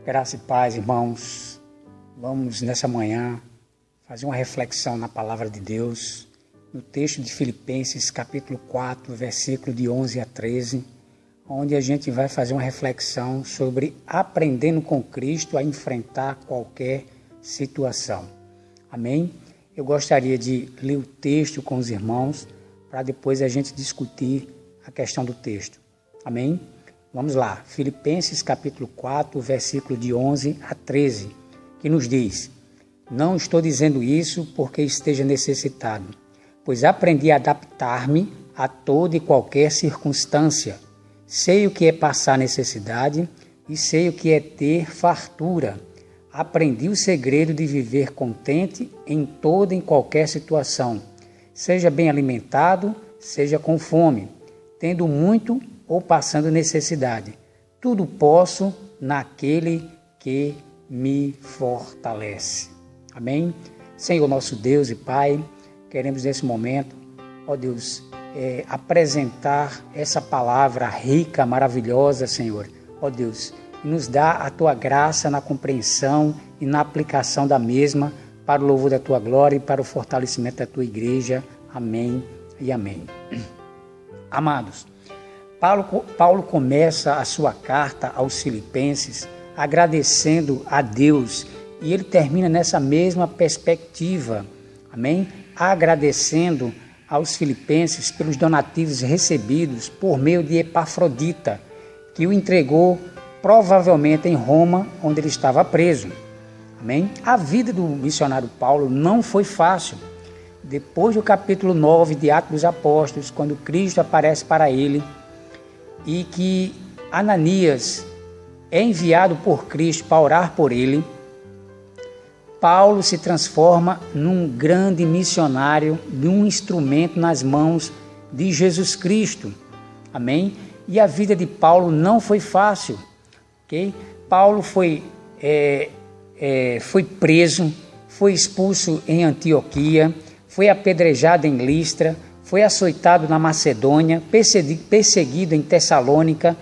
Graça e paz, irmãos. Vamos nessa manhã fazer uma reflexão na palavra de Deus, no texto de Filipenses, capítulo 4, versículo de 11 a 13, onde a gente vai fazer uma reflexão sobre aprendendo com Cristo a enfrentar qualquer situação. Amém? Eu gostaria de ler o texto com os irmãos, para depois a gente discutir a questão do texto. Amém? Vamos lá, Filipenses capítulo 4, versículo de 11 a 13, que nos diz: Não estou dizendo isso porque esteja necessitado, pois aprendi a adaptar-me a toda e qualquer circunstância. Sei o que é passar necessidade e sei o que é ter fartura. Aprendi o segredo de viver contente em toda e qualquer situação, seja bem alimentado, seja com fome, tendo muito ou passando necessidade. Tudo posso naquele que me fortalece. Amém? Senhor nosso Deus e Pai, queremos nesse momento, ó Deus, apresentar essa palavra rica, maravilhosa, Senhor. Ó Deus, nos dá a Tua graça na compreensão e na aplicação da mesma para o louvor da Tua glória e para o fortalecimento da Tua igreja. Amém e amém. Amados, Paulo começa a sua carta aos Filipenses agradecendo a Deus e ele termina nessa mesma perspectiva, amém? Agradecendo aos Filipenses pelos donativos recebidos por meio de Epafrodita, que o entregou provavelmente em Roma, onde ele estava preso, amém? A vida do missionário Paulo não foi fácil. Depois do capítulo 9 de Atos dos Apóstolos, quando Cristo aparece para ele, e que Ananias é enviado por Cristo para orar por ele, Paulo se transforma num grande missionário, num instrumento nas mãos de Jesus Cristo. Amém? E a vida de Paulo não foi fácil. Okay? Paulo foi preso, foi expulso em Antioquia, foi apedrejado em Listra, foi açoitado na Macedônia, perseguido em Tessalônica,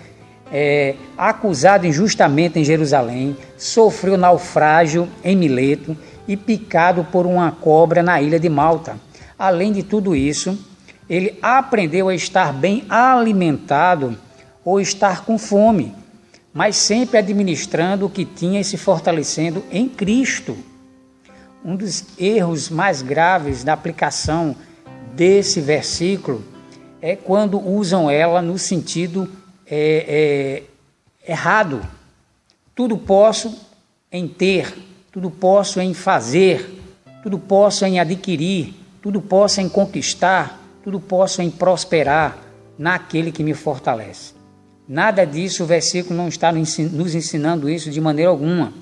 acusado injustamente em Jerusalém, sofreu naufrágio em Mileto e picado por uma cobra na ilha de Malta. Além de tudo isso, ele aprendeu a estar bem alimentado ou estar com fome, mas sempre administrando o que tinha e se fortalecendo em Cristo. Um dos erros mais graves da aplicação desse versículo é quando usam ela no sentido errado. Tudo posso em ter, tudo posso em fazer, tudo posso em adquirir, tudo posso em conquistar, tudo posso em prosperar naquele que me fortalece. Nada disso, o versículo não está nos ensinando isso de maneira alguma,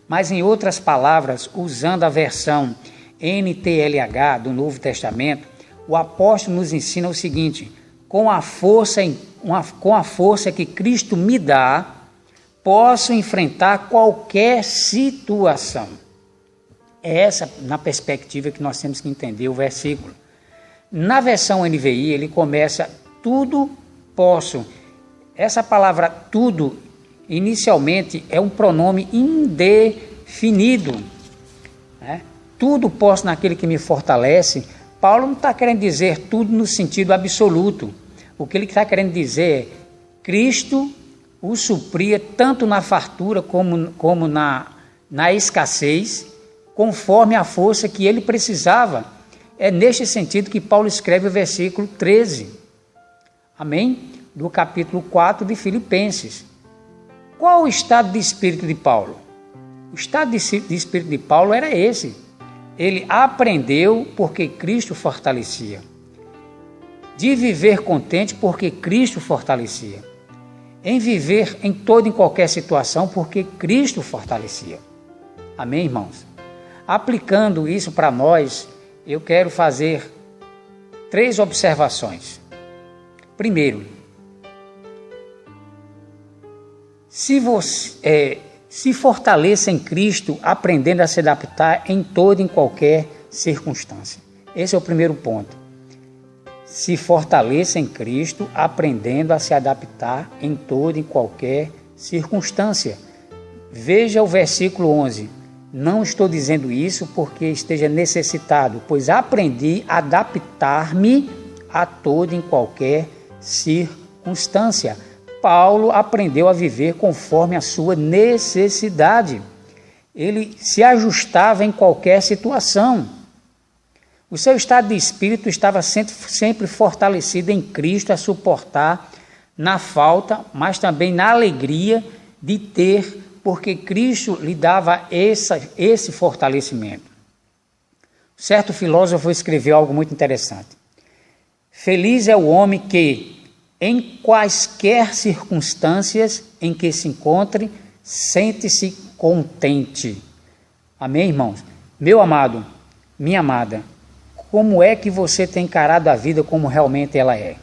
mas em outras palavras, usando a versão NTLH do Novo Testamento, o apóstolo nos ensina o seguinte: com a força que Cristo me dá, posso enfrentar qualquer situação. É essa na perspectiva que nós temos que entender o versículo. Na versão NVI, ele começa: tudo posso. Essa palavra tudo, inicialmente, é um pronome indefinido, né? Tudo posso naquele que me fortalece. Paulo não está querendo dizer tudo no sentido absoluto. O que ele está querendo dizer é: Cristo o supria tanto na fartura como na escassez, conforme a força que ele precisava. É neste sentido que Paulo escreve o versículo 13, amém? Do capítulo 4 de Filipenses. Qual o estado de espírito de Paulo? O estado de espírito de Paulo era esse. Ele aprendeu porque Cristo fortalecia. De viver contente porque Cristo fortalecia. Em viver em toda e qualquer situação porque Cristo fortalecia. Amém, irmãos? Aplicando isso para nós, eu quero fazer 3 observações. Primeiro, se fortaleça em Cristo, aprendendo a se adaptar em toda e em qualquer circunstância. Esse é o primeiro ponto. Se fortaleça em Cristo, aprendendo a se adaptar em toda e qualquer circunstância. Veja o versículo 11. Não estou dizendo isso porque esteja necessitado, pois aprendi a adaptar-me a toda e em qualquer circunstância. Paulo aprendeu a viver conforme a sua necessidade. Ele se ajustava em qualquer situação. O seu estado de espírito estava sempre fortalecido em Cristo a suportar na falta, mas também na alegria de ter, porque Cristo lhe dava esse fortalecimento. Certo filósofo escreveu algo muito interessante. Feliz é o homem que, em quaisquer circunstâncias em que se encontre, sente-se contente. Amém, irmãos? Meu amado, minha amada, como é que você tem encarado a vida como realmente ela é?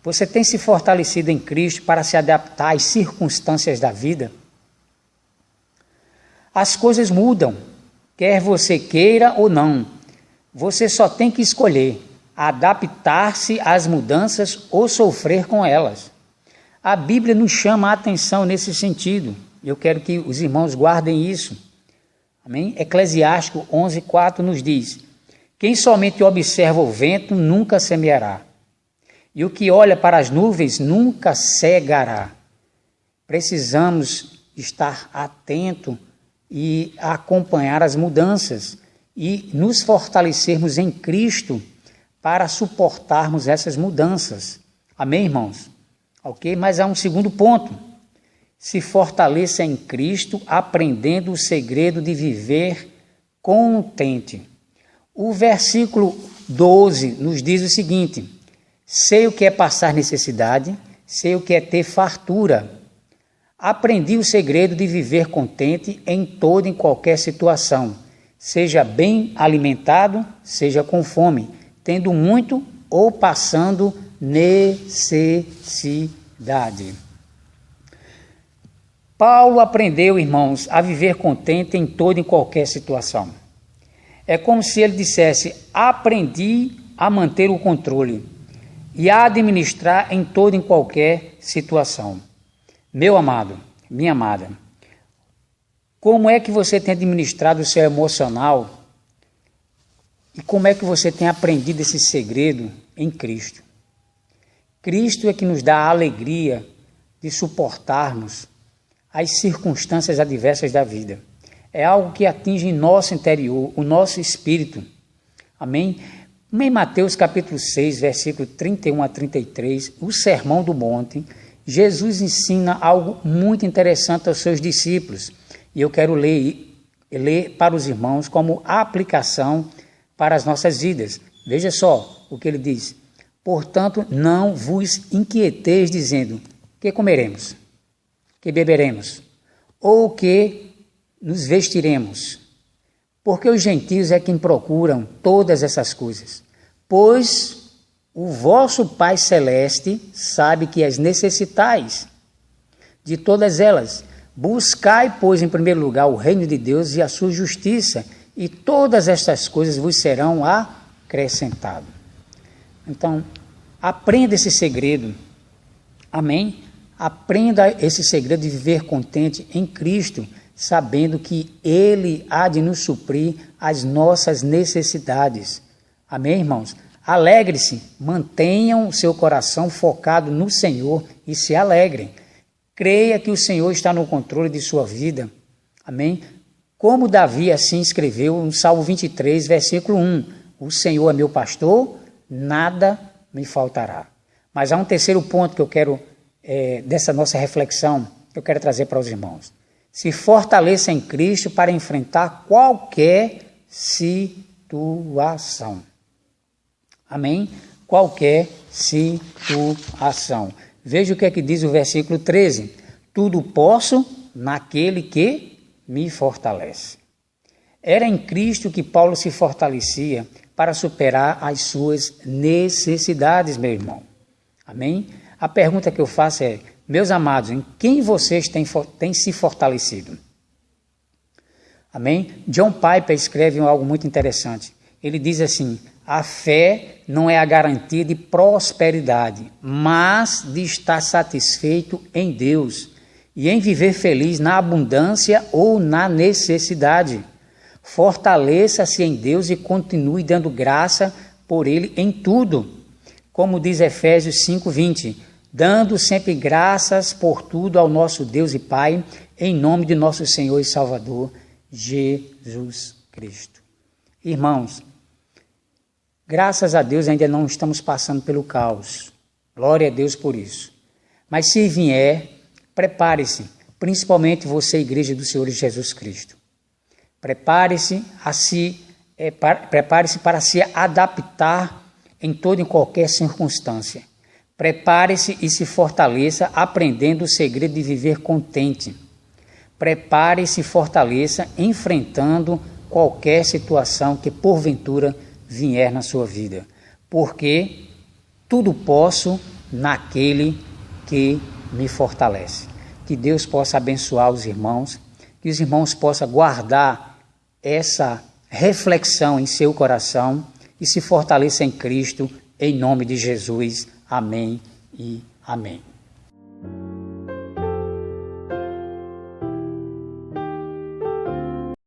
Você tem se fortalecido em Cristo para se adaptar às circunstâncias da vida? As coisas mudam, quer você queira ou não. Você só tem que escolher adaptar-se às mudanças ou sofrer com elas. A Bíblia nos chama a atenção nesse sentido. Eu quero que os irmãos guardem isso. Amém? Eclesiástico 11:4 nos diz: quem somente observa o vento nunca semeará, e o que olha para as nuvens nunca cegará. Precisamos estar atento e acompanhar as mudanças e nos fortalecermos em Cristo para suportarmos essas mudanças. Amém, irmãos? Ok? Mas há um segundo ponto. Se fortaleça em Cristo, aprendendo o segredo de viver contente. O versículo 12 nos diz o seguinte: sei o que é passar necessidade, sei o que é ter fartura. Aprendi o segredo de viver contente em toda e em qualquer situação, seja bem alimentado, seja com fome, tendo muito ou passando necessidade. Paulo aprendeu, irmãos, a viver contente em toda e em qualquer situação. É como se ele dissesse: aprendi a manter o controle e a administrar em toda e em qualquer situação. Meu amado, minha amada, como é que você tem administrado o seu emocional e como é que você tem aprendido esse segredo em Cristo? Cristo é que nos dá a alegria de suportarmos as circunstâncias adversas da vida. É algo que atinge em nosso interior, o nosso espírito. Amém? Em Mateus capítulo 6, versículo 31 a 33, o Sermão do Monte, Jesus ensina algo muito interessante aos seus discípulos. E eu quero ler para os irmãos como aplicação para as nossas vidas. Veja só o que ele diz. Portanto, não vos inquieteis dizendo: que comeremos? Que beberemos? Ou que nos vestiremos? Porque os gentios é quem procuram todas essas coisas. Pois o vosso Pai Celeste sabe que as necessitais de todas elas. Buscai, pois, em primeiro lugar o reino de Deus e a sua justiça, e todas estas coisas vos serão acrescentadas. Então, aprenda esse segredo. Amém? Aprenda esse segredo de viver contente em Cristo, sabendo que Ele há de nos suprir as nossas necessidades. Amém, irmãos? Alegre-se, mantenham o seu coração focado no Senhor e se alegrem. Creia que o Senhor está no controle de sua vida. Amém? Como Davi assim escreveu no Salmo 23, versículo 1. O Senhor é meu pastor, nada me faltará. Mas há um terceiro ponto que eu quero, dessa nossa reflexão, eu quero trazer para os irmãos. Se fortaleça em Cristo para enfrentar qualquer situação. Amém? Qualquer situação. Veja o que é que diz o versículo 13. Tudo posso naquele que me fortalece. Era em Cristo que Paulo se fortalecia para superar as suas necessidades, meu irmão. Amém? A pergunta que eu faço é: meus amados, em quem vocês têm se fortalecido? Amém? John Piper escreve algo muito interessante. Ele diz assim: a fé não é a garantia de prosperidade, mas de estar satisfeito em Deus. e em viver feliz na abundância ou na necessidade. Fortaleça-se em Deus e continue dando graça por Ele em tudo. Como diz Efésios 5:20, dando sempre graças por tudo ao nosso Deus e Pai, em nome de nosso Senhor e Salvador, Jesus Cristo. Irmãos, graças a Deus ainda não estamos passando pelo caos. Glória a Deus por isso. Mas se vier, prepare-se, principalmente você, Igreja do Senhor Jesus Cristo. Prepare-se para se adaptar em toda e qualquer circunstância. Prepare-se e se fortaleça aprendendo o segredo de viver contente. Prepare-se e fortaleça enfrentando qualquer situação que porventura vier na sua vida. Porque tudo posso naquele que me fortalece. Que Deus possa abençoar os irmãos, que os irmãos possam guardar essa reflexão em seu coração e se fortaleça em Cristo, em nome de Jesus. Amém e amém.